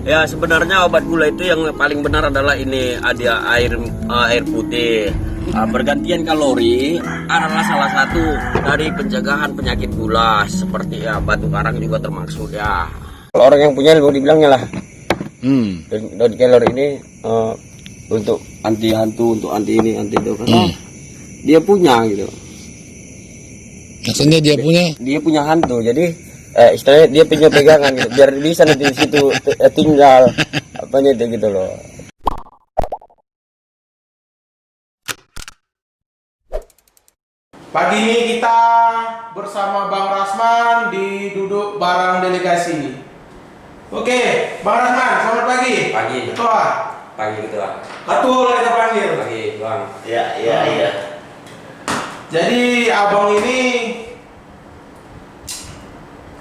Ya sebenarnya obat gula itu yang paling benar adalah ini ada air putih. Bergantian kalori adalah salah satu dari pencegahan penyakit gula seperti ya batu karang juga termasuk ya. Kalau orang yang punya ilmu dibilangnya lah. Daun kelor ini untuk anti hantu, untuk anti ini, anti itu kan. Dia punya gitu. Maksudnya dia punya hantu, jadi istilahnya dia punya pegangan gitu, biar bisa nanti di situ tinggal apanya itu gitu loh. Pagi ini kita bersama Bang Rasman di duduk barang delegasi. Oke, Bang Rasman, selamat pagi. Pagi. Ketua. Pagi ketua. Betul kita panggil. Pagi bang. Iya. Jadi abang ini,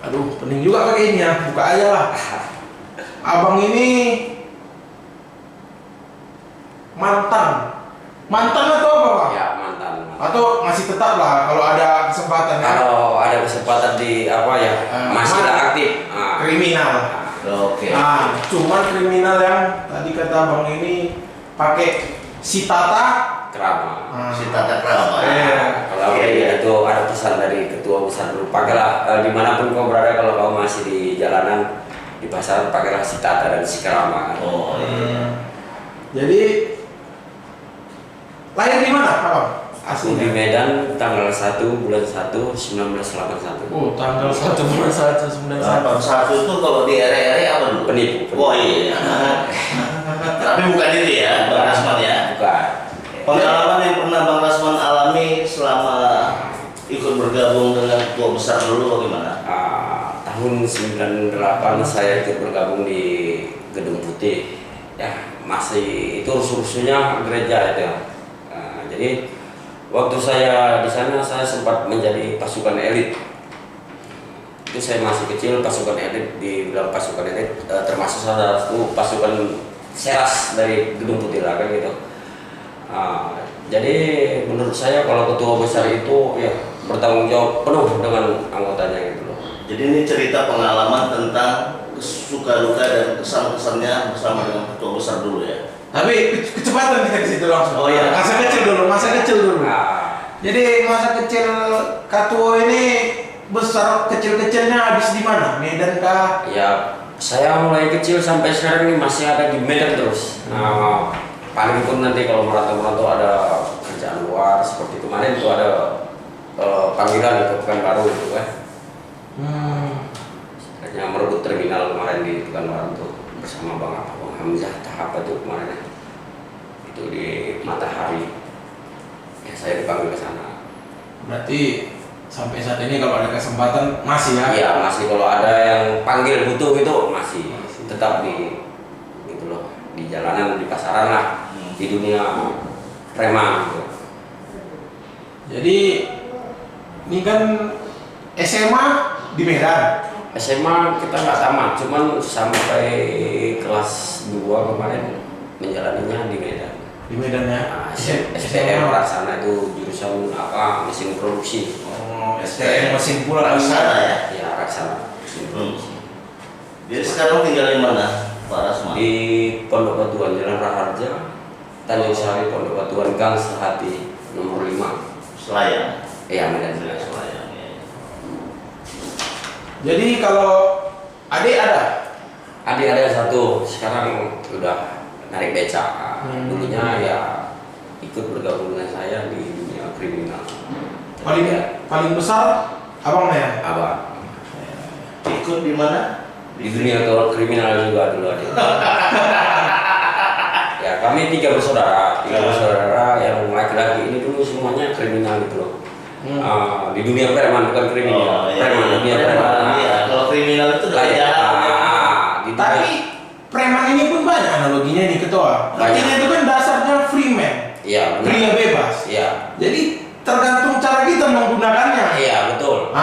aduh, pening juga pakai ini ya, buka aja lah. Abang ini mantan atau apa Bang? Ya mantan. Atau masih tetap lah kalau ada kesempatan ya? Kalau ada kesempatan di apa ya masih aktif. Kriminal. Oke. Nah, cuman kriminal yang tadi kata Bang ini pakai si Tata Kerama. Si Tata Krama. Kalau itu ada pesan dari ketua besar dulu, pakailah dimanapun kau berada, kalau kau masih di jalanan di pasar, pakailah si Tata dan si Kerama. Oh iya. Jadi lahir di mana, Abang? Aku di Medan tanggal 1 bulan 1 1981. Oh, tanggal 1 bulan 1 1991. Satu itu kalau di ere-ere apa dulu? Penipu. Oh iya. Tapi bukan itu ya, Bang Rasman ya. Bukan. Pengalaman yang pernah Bang Rasman alami selama ikut bergabung dengan ketua besar dulu bagaimana? Tahun 98 saya ikut bergabung di Gedung Putih. Ya, masih itu rusuh-rusuhnya gereja itu. Jadi waktu saya di sana saya sempat menjadi pasukan elit. Itu saya masih kecil, pasukan elit, dibilang pasukan elit termasuk salah satu pasukan Seras dari Gedung Putih lah kan gitu. Jadi menurut saya kalau ketua besar itu ya bertanggung jawab penuh dengan anggotanya gitu loh. Jadi ini cerita pengalaman tentang suka duka dan kesan-kesannya bersama dengan ketua besar dulu ya. Tapi kecepatan kita ke situ langsung. Oh iya. Masa kecil dulu. Jadi masa kecil Ketua ini besar kecil-kecilnya habis di mana? Medan kah? Ya, saya mulai kecil sampai sekarang ini masih ada di Medan terus. Paling pun nanti kalau merantau-merantau ada kerjaan luar seperti kemarin itu ada panggilan itu Pekanbaru itu kan. Hanya merebut terminal kemarin di Pekanbaru itu bersama Bang Hamzah tahap itu kemarin itu di Matahari. Ya saya dipanggil ke sana. Berarti sampai saat ini kalau ada kesempatan masih ya? Iya masih, kalau ada yang panggil butuh itu masih tetap di gitu loh, di jalanan, di pasaran lah, di dunia preman gitu. Jadi ini kan SMA di Medan. SMA kita nggak tamat, cuman sampai kelas 2 kemarin menjalaninya di Medan. Di Medan ya? STM Laksana itu jurusan apa, mesin produksi. Oh, STM mesin pula Laksana ya? Ya Laksana mesin produksi. Jadi sekarang tinggal di mana, Pak Rasman? Di Pondok Batuan, Jalan Raharja, Tanjung Sari, Pondok Batuan, Gang Sehati, nomor 5. Selayang. Iya, Medan Selayang. Selayang. Ya. Jadi kalau adik ada? Adik ada satu, sekarang udah narik beca. Dulunya ya ikut bergabung dengan saya di dunia kriminal. Paling besar abangnya ya? Abang. Ikut di mana? Di dunia kriminal juga dulu ada. Ya kami tiga bersaudara yang laki-laki ini dulu semuanya kriminal gitu loh. Di dunia preman, bukan kriminal. Preman, dunia preman. Iya, kalau kriminal itu udah Tapi preman ini pun banyak analoginya nih Ketua. Artinya itu kan dasarnya free man. Iya, benar. Pria bebas. Iya. Jadi tergantung cara kita menggunakannya. Iya, betul.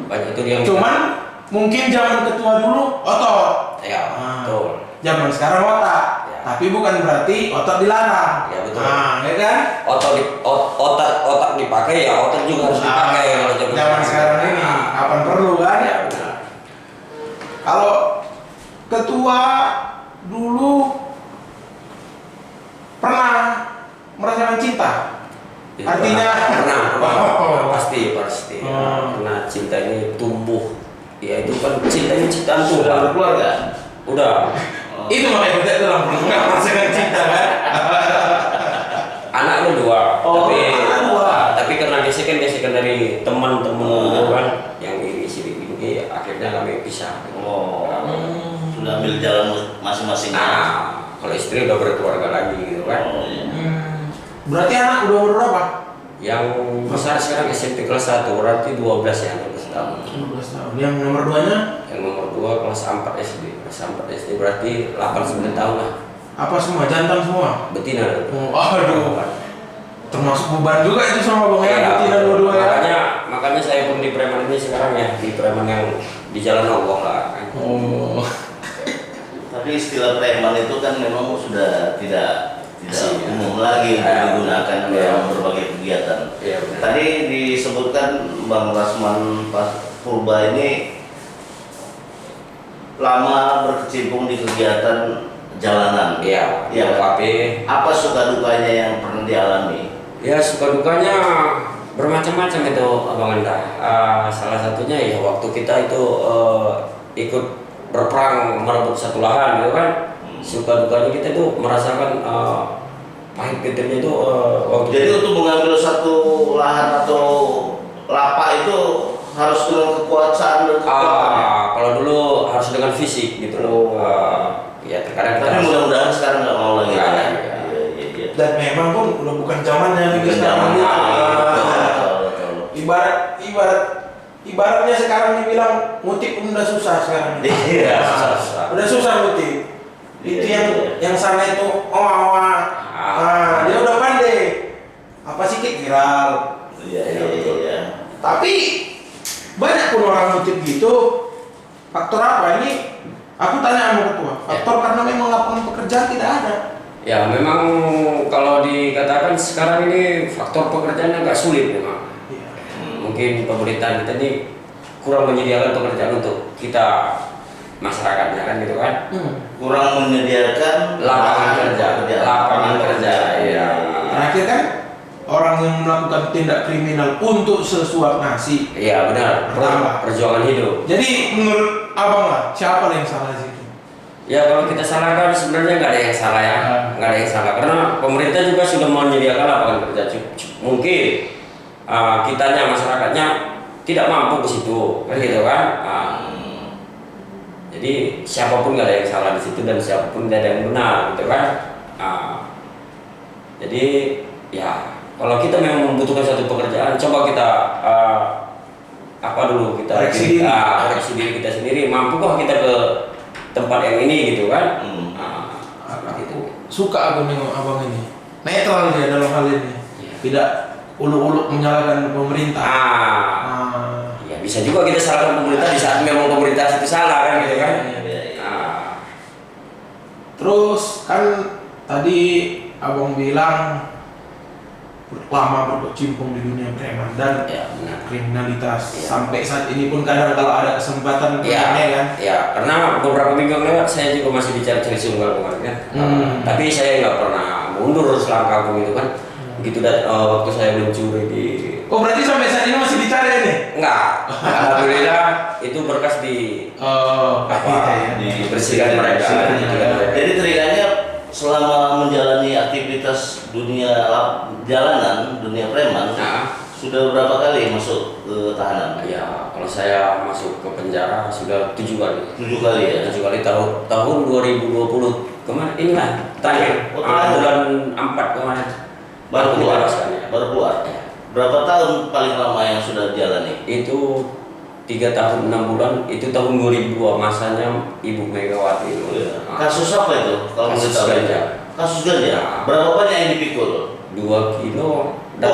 Banyak itu dia. Cuman mungkin zaman Ketua dulu otot. Iya, betul. Zaman sekarang otak. Ya. Tapi bukan berarti otot dilarang. Ya betul. Ya kan? Otak dipakai ya, otot juga harus dipakai kalau zaman sekarang ini kapan perlu kan? Ya benar. Kalau ketua dulu pernah merasakan cinta? Ya, Artinya pernah, Oh. pasti. Karena cinta ini tumbuh. Ya itu kan cinta ini ciptaan Sudah Tuhan. berkeluarga? Udah. itu makanya kita bilang pernah merasakan cinta kan? Anaknya dua, Oh, anak dua. tapi karena gesekan dari teman-teman gitu kan, yang ini akhirnya kami pisah. Oh, sudah ambil jalan masing-masing. Nah, kalau istri udah berkeluarga lagi gitu kan. Oh, iya. Berarti anak udah umur berapa? Yang besar sekarang SMP kelas 1, berarti 12 ya, 12 tahun. 12 tahun. Yang nomor 2-nya Yang nomor 2 kelas 4 SD. Kelas 4 SD berarti 8-9 tahun lah. apa semua? Jantan semua? Betina. Oh, aduh. Termasuk beban juga itu sama Bang ya, betina dua-dua ya. Makanya saya pun di preman ini sekarang ya, di preman yang di jalan Allah lah kan. Oh. Tapi istilah preman itu kan memang sudah tidak Asing, ya. umum lagi untuk digunakan dalam berbagai kegiatan. Iya, benar. Tadi disebutkan Bang Rasman Purba ini lama berkecimpung di kegiatan jalanan. Iya, Iya. OKP. Apa suka dukanya yang pernah dialami? Ya suka dukanya bermacam-macam itu Abang Anda. Salah satunya ya waktu kita itu ikut berperang merebut satu lahan gitu kan. Suka dukanya kita itu merasakan pahit getirnya itu waktu Jadi untuk mengambil satu lahan atau lapak itu harus dengan kekuasaan dan kekuatannya. kalau dulu harus dengan fisik gitu loh. Ya terkadang kita Tapi mudah-mudahan sekarang nggak mau lagi. Nggak ada. Iya. Dan memang pun udah bukan zamannya lagi Bukan sekarang. zamannya. Ibaratnya sekarang dibilang ngutip pun udah susah sekarang. Iya. Udah susah ngutip. Itu Iya. yang sana itu dia udah pandai. Apa sih Kik, viral. Iya. Tapi banyak pun orang ngutip gitu. Faktor apa ini? Aku tanya sama ketua. Faktor karena memang lapangan pekerjaan tidak ada. Ya memang kalau dikatakan sekarang ini faktor pekerjaan agak sulit memang. Iya. Mungkin pemerintah kita ini kurang menyediakan pekerjaan untuk kita masyarakatnya kan gitu kan. Kurang menyediakan Lapangan kerja. Iya. Terakhir kan orang yang melakukan tindak kriminal untuk sesuap nasi. Iya benar. Pertama. Perjuangan hidup. Jadi menurut abang lah, siapa yang salah di situ? Ya kalau kita salahkan sebenarnya nggak ada yang salah ya, nggak ada yang salah karena pemerintah juga sudah menyediakan lapangan kerja. Mungkin kitanya masyarakatnya tidak mampu ke situ, kan gitu kan. Jadi siapapun nggak ada yang salah di situ dan siapapun nggak ada yang benar, gitu kan. Jadi ya kalau kita memang membutuhkan satu pekerjaan, coba kita apa dulu kita koreksi diri kita sendiri, mampukah kita ke tempat yang ini gitu kan. Gitu. Suka aku nengok abang ini. Netral dia dalam hal ini. Tidak uluk-uluk menyalahkan pemerintah. Ya bisa juga kita salahkan pemerintah di saat memang pemerintah itu salah kan gitu kan. Terus kan tadi abang bilang lama berkecimpung di dunia preman dan kriminalitas. Sampai saat ini pun kadang kalau ada kesempatan kan. Ya, karena beberapa minggu yang lewat saya juga masih dicari-cari sunggal kemarin kan. Tapi saya nggak pernah mundur selangkah gitu kan. Begitu waktu saya mencuri di. Oh berarti sampai saat ini masih dicari nih? Enggak. Alhamdulillah itu berkas di dibersihkan mereka. Jadi teringanya selama menjalani aktivitas dunia jalanan, dunia preman, sudah berapa kali masuk ke tahanan? Ya, kalau saya masuk ke penjara sudah 7 kali. 7 kali ya? 7 kali tahun 2020 kemarin inilah terakhir bulan 4 kemarin baru keluar. Baru keluar. Berapa tahun paling lama yang sudah dijalani? Itu 3 tahun 6 bulan, itu tahun 2002 masanya Ibu Megawati itu. Kasus apa itu? Kalau Kasus tahu ganja. Kasus ganja. Berapa banyak yang dipikul? 2 kilo. 2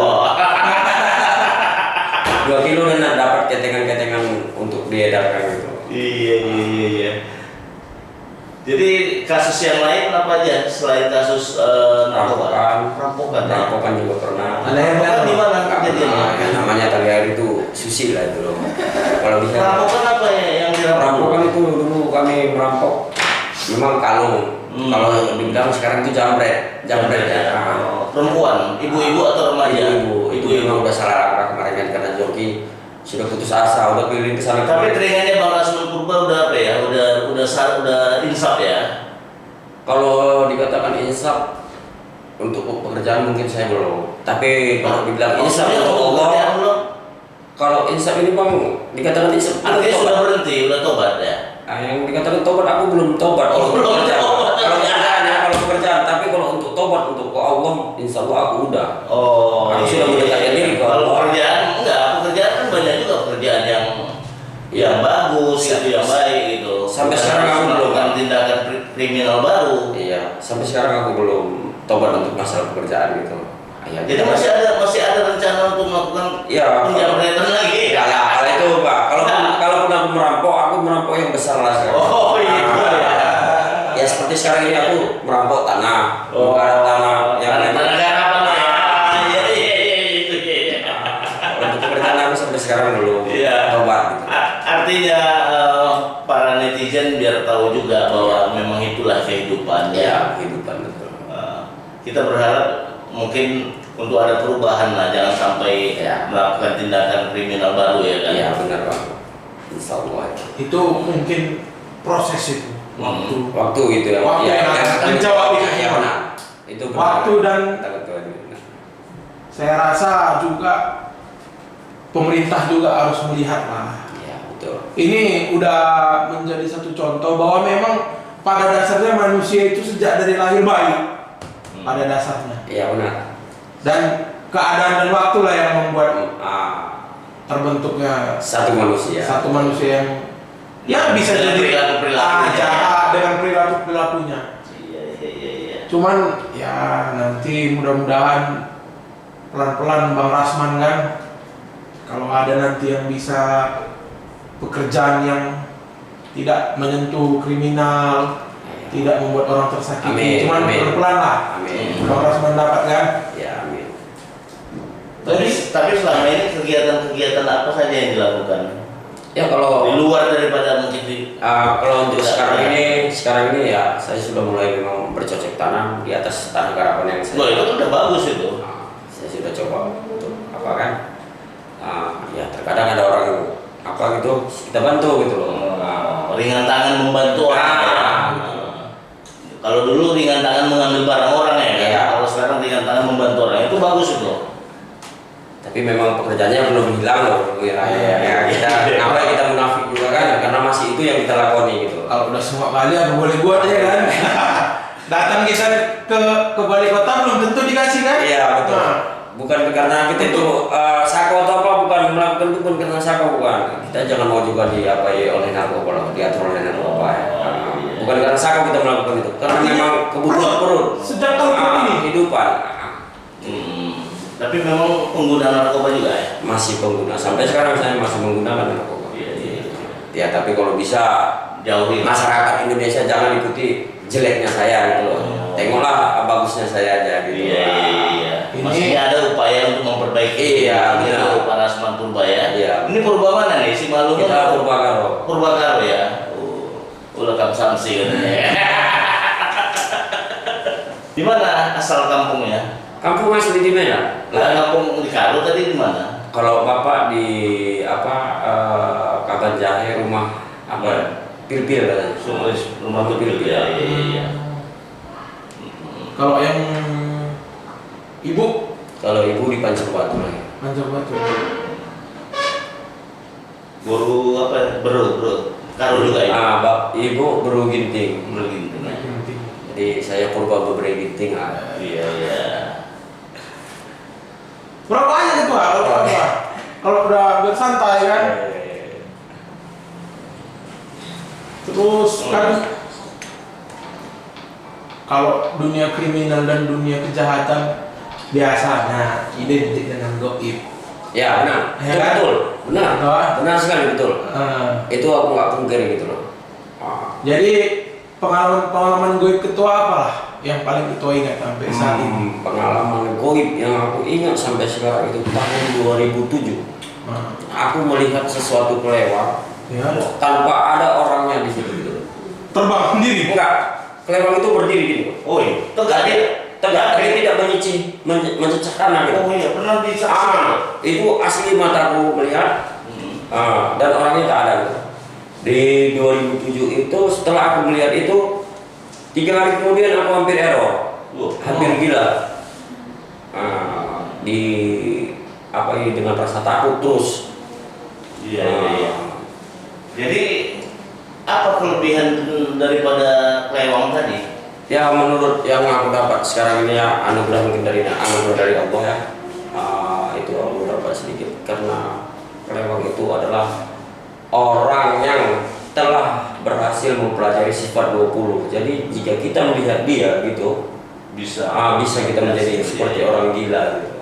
kilo dan dapat ketengan-ketengan untuk diedarkan gitu. Iya. Jadi kasus yang lain apa aja selain kasus Rampokan juga pernah. Ada yang rampokan di mana kejadiannya? Yang namanya Taliar itu susi lah itu loh. Kalau bisa. Rampokan apa ya yang dirampok? Rampokan itu dulu kami merampok memang kalung. Kalau dibilang sekarang itu jambret ya. Perempuan, ibu-ibu atau remaja? Ibu memang udah salah langkah kemarin kan, karena joki sudah putus asa, udah keliling ke sana. Tapi telinganya Bang Rasman Purba udah apa ya? Udah insaf ya? Kalau dikatakan insaf untuk pekerjaan mungkin saya belum. Tapi kalau dibilang insaf untuk Allah, kalau insaf ini Bang dikatakan insaf, artinya sudah berhenti, udah tobat ya? Yang dikatakan tobat aku belum tobat. Belum tobat. Kalau pekerjaan, tapi kalau untuk tobat untuk Allah, insya Allah aku udah. Aku sudah mendekatkan diri ke kalau Allah. pekerjaan kan banyak juga pekerjaan yang bagus, yang baik gitu. Sampai sekarang aku belum melakukan tindakan kriminal baru. Iya, sampai sekarang aku belum tobat untuk masalah pekerjaan gitu. Jadi masih ada rencana untuk melakukan penjamretan lagi. Ya, itu Pak. Kalaupun aku merampok yang besar lah sekarang. Ya seperti sekarang ini aku merampok tanah, tanah yang tanah garapan lah. Untuk pekerjaan aku sampai sekarang belum tobat. Gitu. Artinya para netizen biar tahu juga bahwa memang itulah kehidupan. Ya, kehidupan betul. Kita berharap mungkin untuk ada perubahan lah, jangan sampai melakukan tindakan kriminal baru ya kan? Iya benar Bang. Insya Allah. Itu mungkin proses itu. Waktu gitu ya. Waktu yang akan menjawab itu. Ya benar. Itu benar. Waktu dan saya rasa juga pemerintah juga harus melihat lah. Iya betul. Ini udah menjadi satu contoh bahwa memang pada dasarnya manusia itu sejak dari lahir baik. Pada dasarnya. Iya benar. Dan keadaan dan waktu lah yang membuat terbentuknya satu manusia yang bisa dengan jadi jahat dengan perilakunya. Iya. Cuman ya nanti mudah-mudahan pelan-pelan Bang Rasman kan, kalau ada nanti yang bisa pekerjaan yang tidak menyentuh kriminal, tidak membuat orang tersakiti, cuman pelan-pelan lah. Bang Rasman dapat kan? Ya amin. Tapi selama ini kegiatan apa saja yang dilakukan? Ya kalau di luar daripada mungkin kalau untuk sekarang ini ya saya sudah mulai memang bercocok tanam di atas tanah garapan yang saya. Itu udah bagus itu. Saya sudah coba untuk apa kan? Ya terkadang ada orang apa gitu kita bantu gitu loh. Ringan tangan membantu orang. Kalau dulu ringan tangan mengambil barang orang ya. Kalau sekarang ringan tangan membantu orang itu bagus itu. Tapi memang pekerjaannya belum hilang loh. Kita munafik juga kan, karena masih itu yang kita lakoni gitu. Kalau udah semua kali aku boleh buat ya kan. Datang kita ke balai kota belum tentu dikasih kan? Iya betul. Bukan karena kita itu sako atau apa, bukan melakukan itu pun karena sako bukan. Kita jangan mau juga diapai oleh narkoba loh, diatur oleh narkoba ya. Bukan karena sako kita melakukan itu, karena memang kebutuhan perut. Sedang ini kehidupan. Tapi memang pengguna narkoba juga ya? Masih pengguna, sampai sekarang saya masih menggunakan narkoba. Ya tapi kalau bisa jauhi masyarakat Indonesia jangan ikuti jeleknya saya gitu loh. Tengoklah bagusnya saya aja gitu. Iya. Maksudnya ada upaya untuk memperbaiki. Iya, benar. Para Rasman Purba ya. Iya. Ini Purba mana nih? Si Malungun? Kita Purba Karo ya. Lekap Samsi katanya. Di mana asal kampungnya? Kampung asli di mana? Kampung di Karo tadi di mana? Kalau bapak di Kaban Jahe rumah Pil-pil katanya. Rumah Pil-pil ya. Iya. Kalau yang ibu? Kalau ibu di Pancur Batu lagi. Pancur Batu. Bro. Karo juga ya. Ibu Beru Ginting. Ginting. Jadi saya Purba Bebre Ginting. Iya. Berapa aja itu kalau udah bersantai kan? Terus kan kalau dunia kriminal dan dunia kejahatan biasanya identik dengan goib. Ya benar, Ya, itu kan? betul, benar sekali betul. Itu aku nggak pungkiri gitu loh. Jadi pengalaman goib ketua apalah yang paling ketua ingat sampai saat ini? Pengalaman goib yang aku ingat sampai sekarang itu tahun 2007. Aku melihat sesuatu kelewat Ya. tanpa ada orangnya di situ gitu. terbang sendiri. Enggak, kelewang itu berdiri gini. Oh iya, tegak dia. Tegak, tapi tidak mencecah kanan gitu. Oh iya, pernah disaksikan. Itu asli mataku melihat. Dan orangnya tak ada gitu. Di 2007 itu setelah aku melihat itu 3 hari kemudian aku hampir error, hampir gila. Di apa ini dengan rasa takut terus. Iya. Jadi apa kelebihan daripada kelewang tadi? Ya menurut yang aku dapat sekarang ini ya anugerah mungkin anugerah dari Allah ya. Itu aku dapat sedikit karena kelewang itu adalah orang yang telah berhasil mempelajari sifat 20. Jadi jika kita melihat dia gitu bisa kita menjadi seperti orang gila gitu.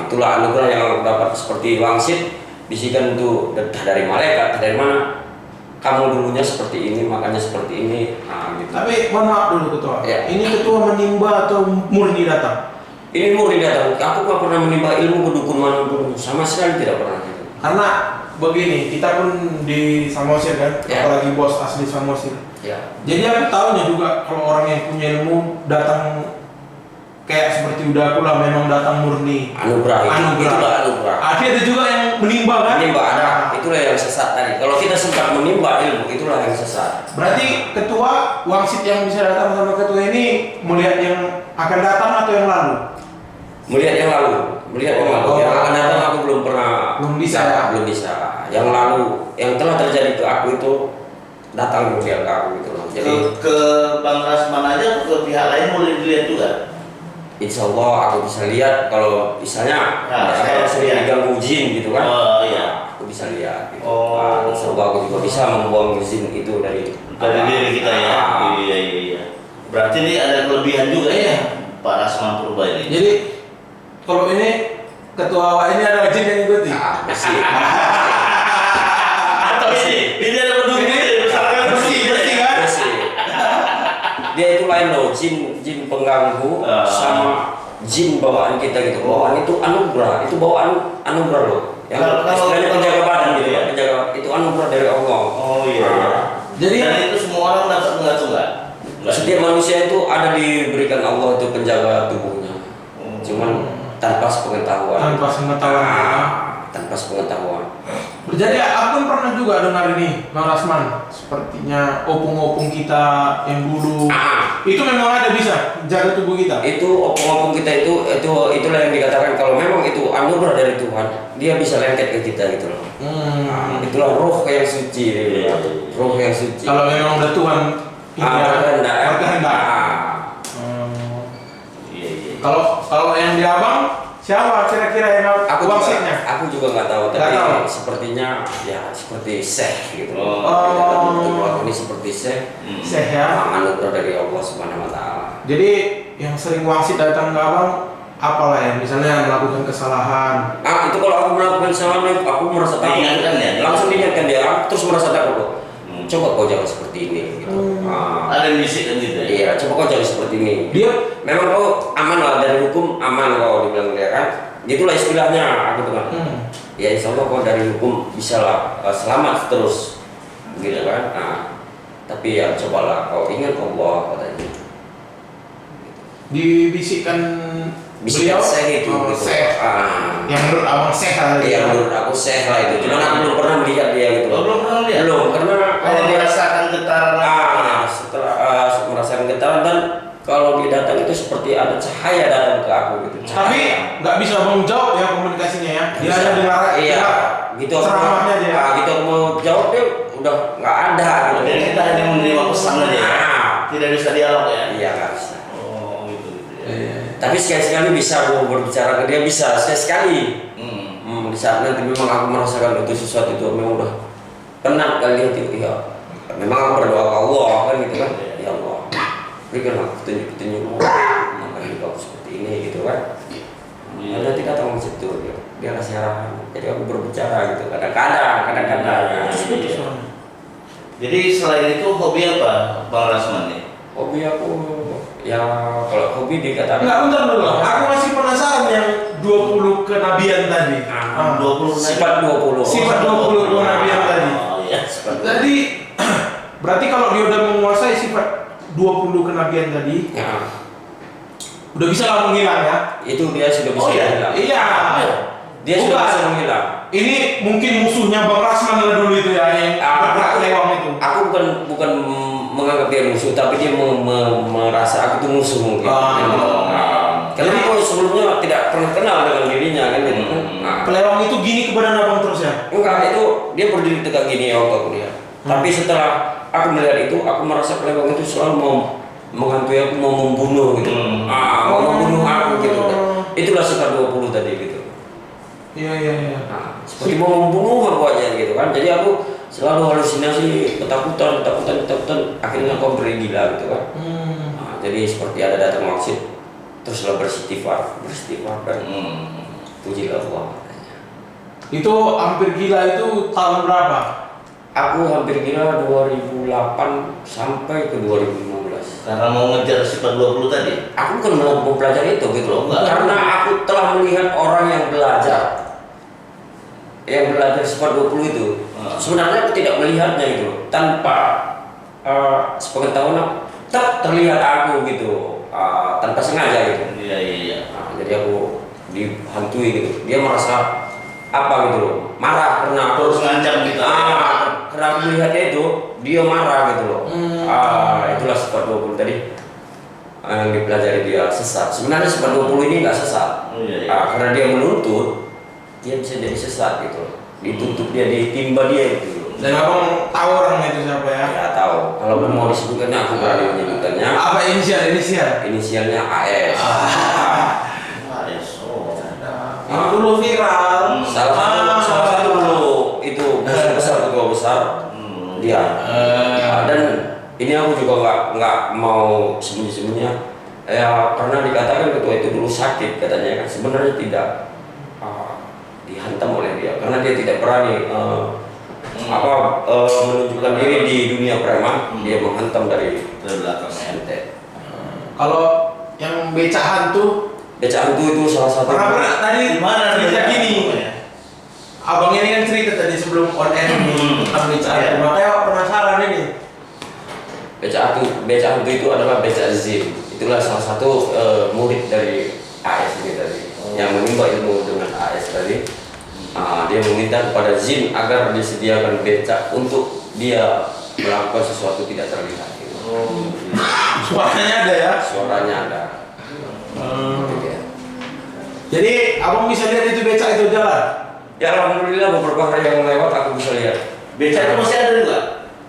Itulah anugerah yang aku dapat seperti wangsit bisikan itu dari malaikat dari mana kamu dulunya seperti ini makanya seperti ini gitu. Tapi mohon maaf dulu ketua. Ya. Ini ketua menimba atau murni datang? Ini murni datang. Aku gak pernah menimba ilmu ke dukun manapun, sama sekali tidak pernah gitu. Karena begini, kita pun di Samosir kan, Ya. apalagi bos asli Samosir. Ya. Jadi aku tahunya juga kalau orang yang punya ilmu datang kayak seperti udah aku lah memang datang murni. Anugerah. Itulah anugerah. Ada juga yang menimba kan? Menimba ada. Itulah yang sesat tadi. Kalau kita sempat menimba ilmu, itulah yang sesat. Berarti ketua wangsit yang bisa datang sama ketua ini melihat yang akan datang atau yang lalu? Melihat yang lalu. Yang akan datang aku belum pernah. Belum bisa. Belum bisa. Yang lalu, yang telah terjadi ke aku itu datang kemudian ke aku gitu loh. Jadi ke Bang Rasman aja ke pihak lain boleh dilihat juga. Insya Allah aku bisa lihat kalau misalnya saya sering diganggu jin gitu kan. Oh iya. Aku bisa lihat gitu. Oh. Insya Allah aku juga bisa membuang jin itu dari Diri kita ya. Iya. Berarti ini ada kelebihan juga ya Pak Rasman Purba ini. Jadi kalau ini ketua awak ini ada jin yang ikuti. bersih. Atau ini ada pendukung bersih kan? Bersih. Dia itu lain loh, jin pengganggu sama jin bawaan kita gitu. Bawaan itu anugerah, itu bawaan anugerah loh. Yang istilahnya penjaga badan gitu ya, penjaga itu anugerah dari Allah. Oh iya. Jadi Dan itu semua orang dapat mengatur nggak? Setiap manusia itu ada diberikan Allah itu penjaga tubuhnya. Cuman tanpa sepengetahuan. tanpa pengetahuan. Tanpa sepengetahuan. Jadi aku pernah juga dengar ini Bang Rasman, sepertinya opung-opung kita yang dulu itu memang ada bisa jaga tubuh kita. Itu opung-opung kita itulah yang dikatakan kalau memang itu anugerah dari Tuhan, dia bisa lengket ke kita gitu loh. Itulah roh yang suci, roh yang suci. Kalau memang udah Tuhan berkehendak. Iya. Kalau yang di abang siapa kira-kira yang wangsitnya? Aku juga nggak tahu, tapi Nggak tahu. sepertinya ya seperti syekh gitu. Ini seperti syekh. Syekh ya. Anugerah dari Allah Subhanahu Wa Taala. Jadi yang sering wangsit datang ke abang apalah ya, misalnya melakukan kesalahan. Itu kalau aku melakukan kesalahan, aku merasa takut. Diingatkan ya? Langsung diingatkan dia, aku terus merasa takut loh. Coba kau jangan seperti ini. Gitu. Ada yang bisikkan gitu ya? Iya, coba kau jangan seperti ini. Dia Memang kau aman lah dari hukum, aman kau dibilang dia kan. Gitulah istilahnya aku dengar. Ya insya Allah kau dari hukum bisa lah selamat terus, gitu kan. Tapi ya cobalah kau ingat Allah katanya. dibisikkan Bisikan syekh itu, gitu. Syekh. Yang menurut abang syekh lah. Iya menurut aku syekh lah itu. Cuman aku belum pernah melihat dia gitu. Belum pernah lihat? Belum, karena Kalau merasakan getaran setelah merasakan getaran dan kalau dia datang itu seperti ada cahaya datang ke aku gitu. Tapi nggak bisa abang jawab ya komunikasinya ya. Dia hanya dengar. Iya, gitu. Ceramahnya dia. Gitu aku mau jawab dia udah nggak ada gitu. Jadi kita hanya menerima pesan aja ya? Tidak bisa dialog ya? Iya nggak bisa. Oh gitu ya. Tapi sekali-sekali bisa aku berbicara ke dia bisa sekali-sekali. Di saat nanti memang aku merasakan itu sesuatu itu memang udah kena kali itu ya. Memang aku berdoa ke Allah kan gitu kan. Ya Allah, berikanlah petunjuk-petunjukmu. Makanya kau seperti ini gitu kan. Nanti datang masjid itu dia kasih arahan. Jadi aku berbicara gitu kadang-kadang. Jadi selain itu hobi apa Bang Rasman nih? Hobi aku ya kalau hobi dikatakan Enggak, bentar dulu. Aku masih penasaran yang 20 kenabian tadi. 20 sifat 20. Sifat 20 kenabian tadi. Oh iya. Jadi Berarti kalau dia udah menguasai sifat 20 kenabian tadi, Ya, udah bisa lah menghilang ya? itu dia sudah bisa Oh, iya? menghilang. Iya. Dia sudah Bukan. bisa menghilang. Ini mungkin musuhnya Bang Rasman lah dulu itu ya, yang bergerak lewang itu. Aku bukan menganggap dia musuh, tapi dia merasa aku itu musuh mungkin. Karena aku sebelumnya tidak pernah kenal dengan dirinya kan gitu. Pelewang itu gini ke badan abang terus ya? Enggak, itu dia berdiri tegak gini ya waktu aku lihat. Tapi setelah aku melihat itu, aku merasa pelewang itu selalu mau menghantui aku, mau membunuh gitu. Mau membunuh aku gitu. Itulah sifat 20 tadi gitu. Iya. Seperti mau membunuh aku aja gitu kan. Jadi aku selalu halusinasi, ketakutan. Akhirnya aku hampir gila gitu kan. Jadi seperti ada datang maksud, teruslah beristighfar dan pujilah Allah. Itu hampir gila itu tahun berapa? Aku hampir gila 2008 sampai ke 2015. Karena mau ngejar sifat 20 tadi. Aku bukan mau mempelajari itu gitu loh. Enggak. Karena aku telah melihat orang yang belajar sifat 20 itu. Sebenarnya aku tidak melihatnya gitu loh. Tanpa sepengetahuan aku terlihat aku gitu, tanpa sengaja gitu. Iya. Jadi aku dihantui gitu. Dia merasa apa gitu loh, marah karena Terus ngancam kita. karena aku melihatnya itu dia marah gitu loh. Itulah sifat 20 tadi yang dipelajari dia sesat. Sebenarnya sifat 20 ini nggak sesat. Iya. Karena dia menuntut, dia bisa jadi sesat gitu loh. Dituntut dia, ditimba dia gitu loh. Dan abang tahu orangnya itu siapa ya? Ya tahu. Kalau mau disebutkannya aku berani menyebutkannya. Apa inisial? Inisialnya AS. Yang dulu viral. Salah satu dulu itu ketua besar dia. Dan ini aku juga nggak mau sembunyi-sembunyinya. Ya karena dikatakan ketua itu dulu sakit katanya kan, sebenarnya tidak, dihantam oleh dia karena dia tidak berani menunjukkan diri di dunia preman. Dia menghantam dari belakang. ente. Kalau yang becak hantu, itu salah satu. pernah tadi Gimana cerita dia? gini. Abang ini kan cerita tadi sebelum on air tentang becak hantu. Makanya penasaran ini. Becak hantu itu adalah becak Zim. Itulah salah satu murid dari AS ini tadi, yang menimba ilmu dengan AS tadi. Dia meminta kepada Zim agar disediakan becak untuk dia melakukan sesuatu tidak terlihat. Suaranya ada ya? Suaranya ada. Itu dia. Jadi abang bisa lihat itu becak itu jalan. Ya alhamdulillah beberapa hari yang lewat aku bisa lihat. Becak itu masih ada juga?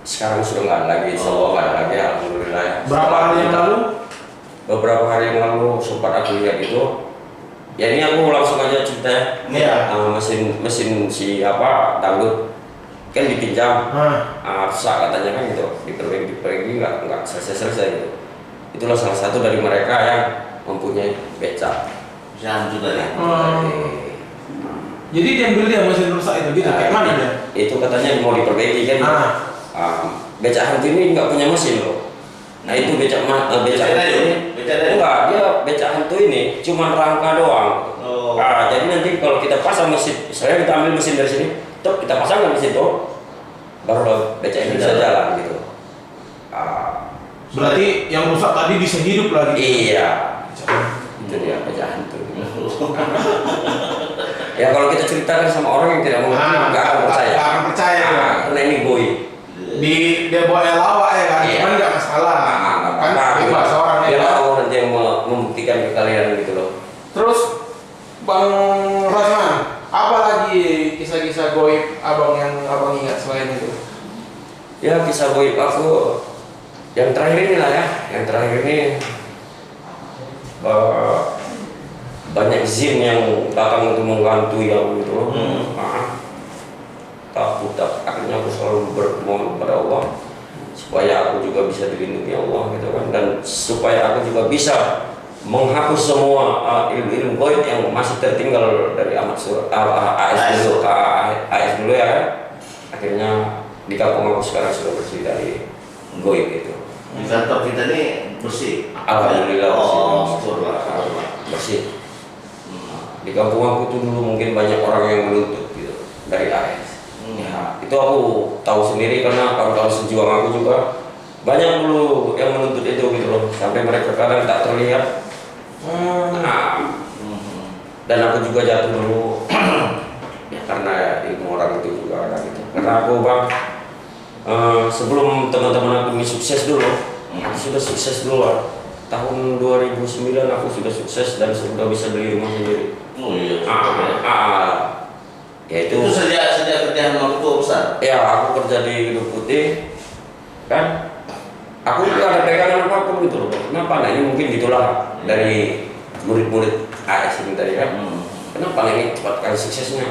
Sekarang sudah nggak ada lagi, insya Allah nggak ada lagi, alhamdulillah ya. Berapa hari yang lalu? Beberapa hari yang lalu sempat aku lihat itu. Ya ini aku langsung aja cerita ya. Iya. Mesin si dangdut kan dipinjam, rusak katanya kan gitu, diperbaiki nggak selesai gitu. Itulah salah satu dari mereka yang mempunyai becak. Jangan juga ya. Jadi dia ambil dia mesin rusak itu gitu. Kayak mana dia? Itu katanya mau diperbaiki kan. Becak hantu ini nggak punya mesin loh. Nah itu becak hantu ini. Enggak, dia becak hantu ini cuma rangka doang. Jadi nanti kalau kita pasang mesin, misalnya kita ambil mesin dari sini, kita pasangkan di situ, baru becak ini bisa jalan gitu. Berarti yang rusak tadi bisa hidup lagi. Iya. Itu dia becak hantu. Ya kalau kita ceritakan sama orang yang tidak mengerti, nggak akan percaya. Nggak akan percaya. Karena ini boy. Dia bawa lawak ya kan, Iya. cuman nggak masalah. Kan Nah, bebas orang ya. dia Kan? tahu nanti yang membuktikan ke kalian gitu loh. Terus Bang Rasman, apa lagi kisah-kisah goib abang yang abang ingat selain itu? Ya kisah goib aku yang terakhir ini lah ya, yang terakhir ini banyak jin yang datang untuk menggantui aku gitu loh. Takut, akhirnya aku selalu bermohon kepada Allah supaya aku juga bisa dilindungi Allah gitu kan, dan supaya aku juga bisa menghapus semua ilmu-ilmu goib yang masih tertinggal dari AS dulu ya kan. Akhirnya di kampung aku sekarang sudah bersih dari goib itu. Di kantor kita nih bersih. Alhamdulillah Syukurlah. bersih. Di kampung aku tuh dulu mungkin banyak orang yang menuntut gitu dari AS. Ya, itu aku tahu sendiri karena kawan-kawan sejuang aku juga banyak dulu yang menuntut itu gitu loh, sampai mereka kadang tak terlihat. Dan aku juga jatuh dulu ya karena ilmu orang itu juga ada gitu. Karena aku bang sebelum teman-teman aku ini sukses dulu, aku sudah sukses dulu. Tahun 2009 aku sudah sukses dan sudah bisa beli rumah sendiri. Oh iya. Ya itu sejak kerjaan waktu besar. Ya aku kerja di Gedung Putih kan. Aku juga ada pegangan apapun gitu loh. Kenapa? Nah ini mungkin gitulah dari murid-murid AS ini tadi kan. Kenapa ini cepat kali suksesnya?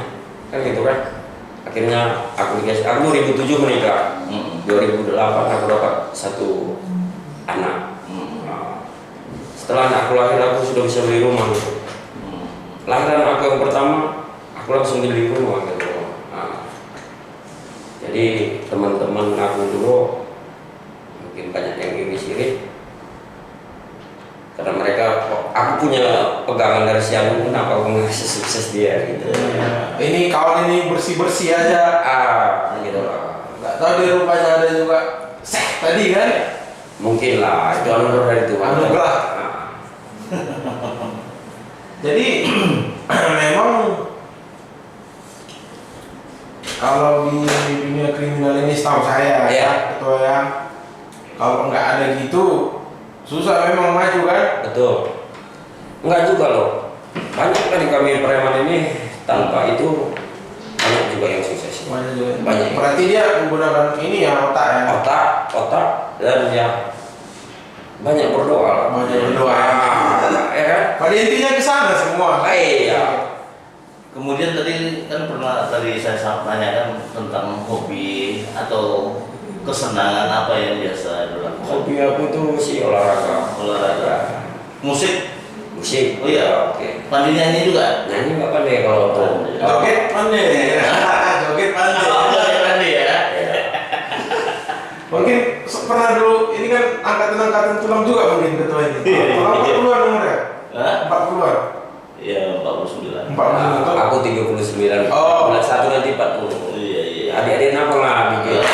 Kan gitu kan. Akhirnya aku 2007 menikah. 2008 aku dapat 1 anak. Setelah anakku lahir aku sudah bisa beli rumah gitu. Lahiran aku yang pertama aku langsung beli rumah gitu. Jadi teman-teman aku dulu mungkin banyak yang iri sirik karena mereka aku punya pegangan dari si Anu, kenapa aku ngasih sukses dia gitu. Ini kawan ini bersih-bersih aja. Gitu lah. Nggak tahu di rumahnya ada juga tadi kan? Mungkin lah, itu anugerah dari Tuhan. Anugerah. Jadi memang kalau di dunia kriminal ini setahu saya ketua ya, kalau nggak ada gitu susah memang maju kan? Betul. Enggak juga loh. Banyak dari kami preman ini tanpa itu banyak juga yang sukses. Banyak. Berarti dia menggunakan ini ya otak ya? Otak dan ya banyak berdoa. Banyak berdoa. Ya kan? Pada intinya ke sana semua. Iya. Kemudian tadi kan tadi saya tanyakan tentang hobi atau kesenangan apa yang biasa dilakukan. Hobi aku tuh sih olahraga. Musik. Oh iya. Oke. Pandai nyanyi juga. Nyanyi nggak pandai kalau tuh. Joget pandai. Joget pandai. Joget pandai ya. Mungkin pernah dulu ini kan angkatan tulang juga mungkin ketua ini. 40-an umurnya. 40-an. Iya, 49. 49. Aku 39. Bulan 1 nanti 40. Iya. Adik-adik apa nggak bikin?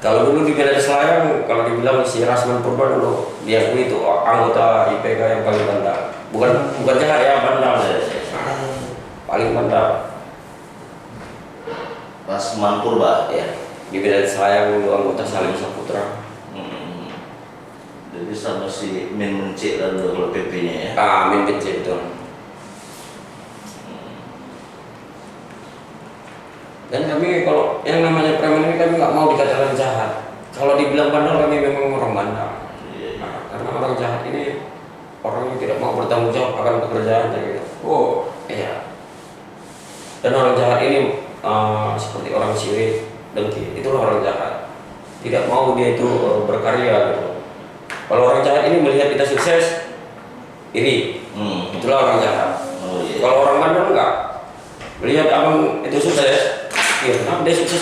Kalau dulu di Medan Selayang, kalau dibilang si Rasman Purba dulu, diakui itu anggota IPK yang paling bandel. Bukan jahat ya, bandel. Paling bandel. Rasman Purba Ya, di Medan Selayang dulu anggota Salim Saputra. Jadi sama si Min Mencik lalu kalau PP-nya ya. Min Mencik betul. Dan kami kalau yang namanya preman ini kami nggak mau dikatakan jahat. Kalau dibilang bandel kami memang orang bandel. Karena orang jahat ini orang yang tidak mau bertanggung jawab akan pekerjaannya gitu. Iya. Dan orang jahat ini seperti orang sirik, dengki, itulah orang jahat. Tidak mau dia itu berkarya gitu. Kalau orang jahat ini melihat kita sukses, iri, itulah orang jahat. Kalau orang bandel enggak, melihat abang itu sukses, kenapa dia sukses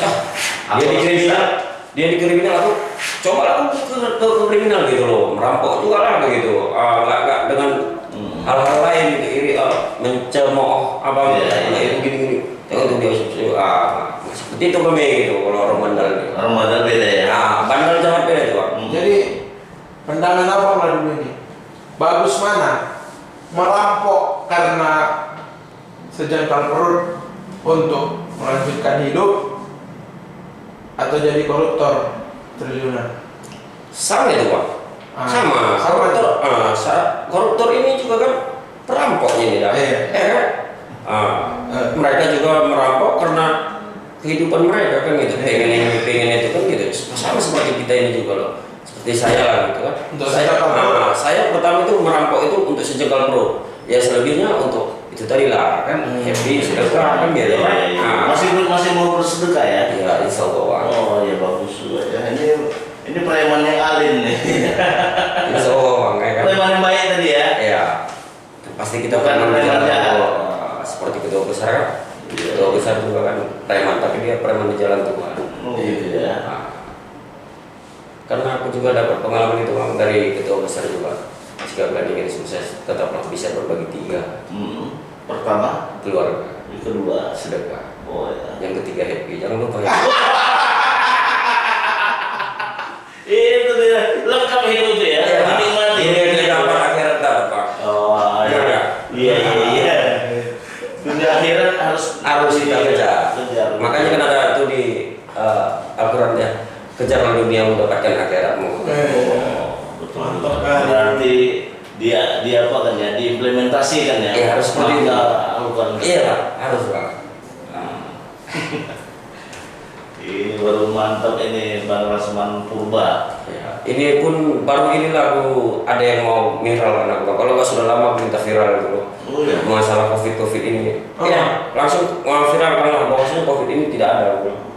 dia di kriminal aku coba aku ke kriminal gitu loh, merampok juga lah begitu, nggak dengan hal-hal lain gitu, iri, mencemooh abang, itu gini-gini, itu dia sukses, seperti itu kami gitu kalau orang bandel. Orang bandel beda ya. Bandel jahat beda itu. Jadi pandangan abang lah dulu ini. Bagus mana? Merampok karena sejengkal perut untuk melanjutkan hidup atau jadi koruptor triliunan? Sama itu Pak. Sama. Koruptor ini juga kan perampoknya ini dah. Mereka juga merampok karena kehidupan mereka kan gitu. Pengen itu kan gitu. Sama seperti kita ini juga loh. Seperti saya lah gitu kan. Saya pertama itu merampok itu untuk sejengkal perut. Ya selebihnya untuk itu tadi lah kan happy sedekah kan gitu kan. Masih mau bersedekah ya? Ya insya Allah. Oh ya bagus juga ya. Ini preman yang alim nih. Insya Allah kan. Preman yang baik tadi ya? Iya. Pasti kita bukan preman jahat. Seperti ketua besar kan. Ketua besar juga kan preman, tapi dia preman di jalan Tuhan. Oh gitu ya. Karena aku juga dapat pengalaman itu Bang, dari ketua besar juga. Jika kalian ingin sukses, tetaplah bisa berbagi 3. Pertama, keluarga. kedua, sedekah. Oh ya. Yang ketiga happy, jangan lupa ya. Itu dia, lengkap hidup itu ya. Dinikmati. Ini dapat akhirat dapat Pak. Oh iya. Dunia akhirat Harus kita kejar. Makanya kan ada itu di Al-Quran ya, kejarlah dunia mendapatkan akhiratmu. Betul. Berarti dia apa kan ya, diimplementasikan ya. Iya, harus seperti itu. Iya, harus Pak. Ini baru mantap ini Bang Rasman Purba. Ya, ini pun baru inilah aku ada yang mau viral anak Bang. Kalau nggak sudah lama berita viral gitu loh. Oh iya. Masalah COVID ini. Iya, langsung viral karena bahwasanya COVID ini tidak ada.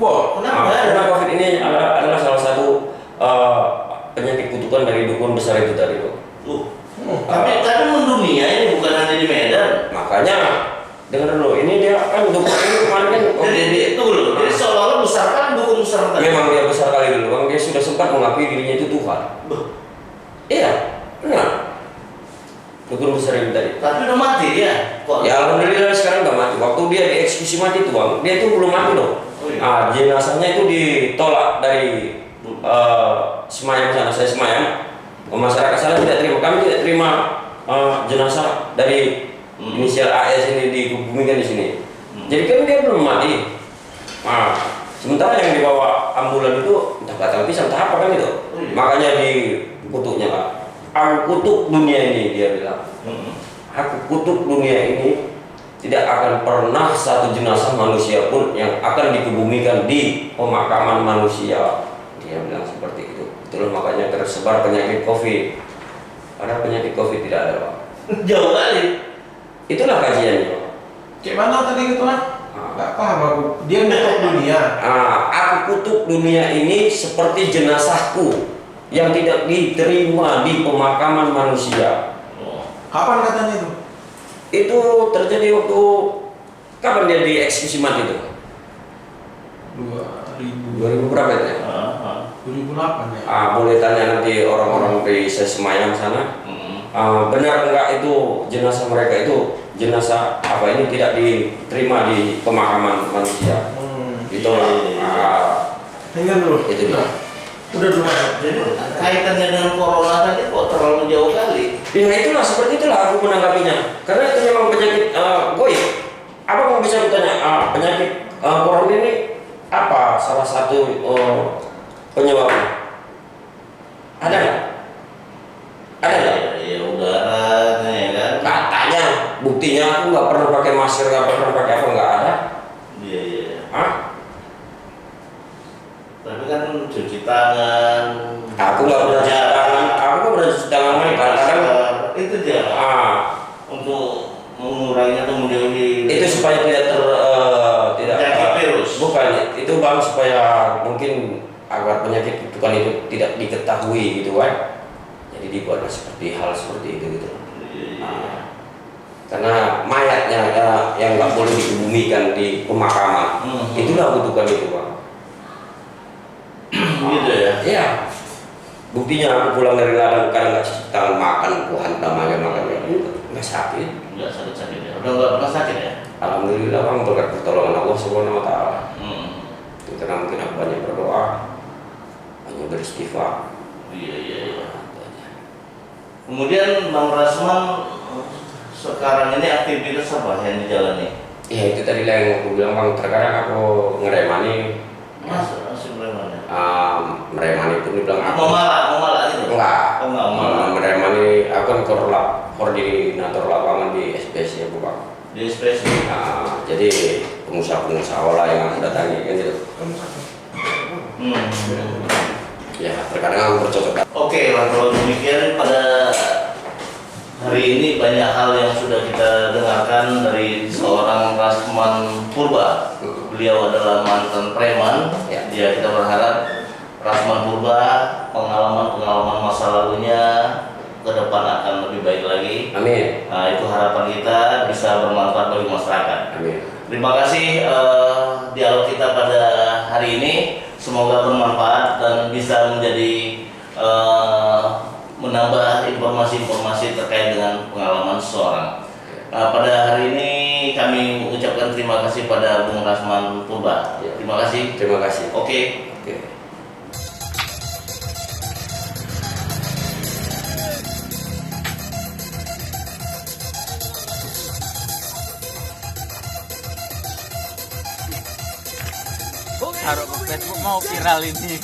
Wah, kenapa? Karena COVID ini adalah salah satu penyakit kutukan dari dukun besar itu tadi loh. Tapi mendunia ini bukan hanya di Medan. Makanya dengar dulu, ini dia kan dukun ini kemarin kan Jadi itu loh. Jadi seolah-olah besar kan dukun besar tadi. memang dia besar kali dulu, Bang. Dia sudah sempat mengakui dirinya itu Tuhan. Iya, benar. Dukun besar itu tadi. Tapi udah mati dia. Kok? Ya alhamdulillah sekarang nggak mati. Waktu dia dieksekusi mati tuh Bang, dia itu belum mati loh. Oh, iya. Nah, jenazahnya itu ditolak dari Semayam sana, saya Semayam. Masyarakat sana tidak terima, kami tidak terima jenazah dari inisial AS ini dikubumikan di sini. Jadi kan dia belum mati. Nah, sementara yang dibawa ambulan itu entah batal pisang, entah apa kan itu. Oh, iya. Makanya dikutuknya Pak. Aku kutuk dunia ini, dia bilang. Aku kutuk dunia ini, tidak akan pernah satu jenazah manusia pun yang akan dikebumikan di pemakaman manusia. Dia bilang seperti itu. Itulah makanya tersebar penyakit COVID. Padahal penyakit COVID tidak ada Pak. Jauh kali. Itulah kajiannya Pak. Kayak mana tadi gitu kan? Nggak paham aku. Dia nutup dunia. Aku kutuk dunia ini seperti jenazahku yang tidak diterima di pemakaman manusia. Kapan katanya itu? Itu terjadi waktu kapan dia dieksekusi mati itu? 2000 berapa itu ya? 2008 ya. Boleh tanya nanti orang-orang di Semayam sana. Benar enggak itu jenazah mereka itu jenazah apa ini tidak diterima di pemakaman manusia? Itulah. Tinggal dulu. Itu dia. Udah dulu. Jadi kaitannya dengan corona tadi kok terlalu jauh kali. Ya itulah, seperti itulah aku menanggapinya. Karena itu memang penyakit goib. Apa mau bisa bertanya penyakit corona ini apa salah satu penyebabnya? Ada nggak? Ada nggak? Ya udaranya ya kan. Katanya, buktinya aku nggak pernah pakai masker, nggak pernah pakai apa, nggak ada. Iya. Hah? Tapi kan cuci tangan. Aku nggak pernah cuci tangan. Aku nggak pernah cuci tangan lagi. Kadang-kadang itu dia. Untuk mengurangi atau menjauhi. itu supaya tidak virus. Bukan, itu Bang supaya mungkin agar penyakit kutukan itu tidak diketahui gitu kan. Jadi dibuatlah seperti hal seperti itu gitu. Karena mayatnya yang nggak boleh dikebumikan di pemakaman. Itulah kutukan itu Bang. Gitu ya. Iya. Buktinya aku pulang dari ladang kadang nggak cuci tangan, makan aku hantam aja makannya nggak sakit. Nggak sakit ya. Udah nggak pernah sakit ya. Alhamdulillah Bang, berkat pertolongan Allah Subhanahu Wa Taala. Karena mungkin aku banyak berdoa, banyak beristighfar. Iya. Kemudian Bang Rasman sekarang ini aktivitas apa yang dijalani? Ya itu tadi lah yang aku bilang Bang, terkadang aku ngeremani. Masih berapa? Meremani pun dibilang aku. Mau malah gitu? Enggak. Oh, enggak malah. Meremani, aku kan koordinator lapangan di SPS ya Bu Bang. Di SPS. Jadi pengusaha-pengusaha olah yang aku datangi kan gitu. Ya terkadang aku bercocok. Oke, kalau demikian pada hari ini banyak hal yang sudah kita dengarkan dari seorang Rasman Purba. Beliau adalah mantan preman. Ya. Kita berharap Rasman Purba pengalaman masa lalunya ke depan akan lebih baik lagi. Amin. Nah, itu harapan kita bisa bermanfaat bagi masyarakat. Amin. Terima kasih dialog kita pada hari ini. Semoga bermanfaat dan bisa menjadi menambah informasi-informasi terkait dengan pengalaman seseorang. Pada hari ini kami ucapkan terima kasih pada Bung Rasman Purba. Ya. Terima kasih. Terima kasih. Oke. Oke. Taruh ke Facebook mau viral ini.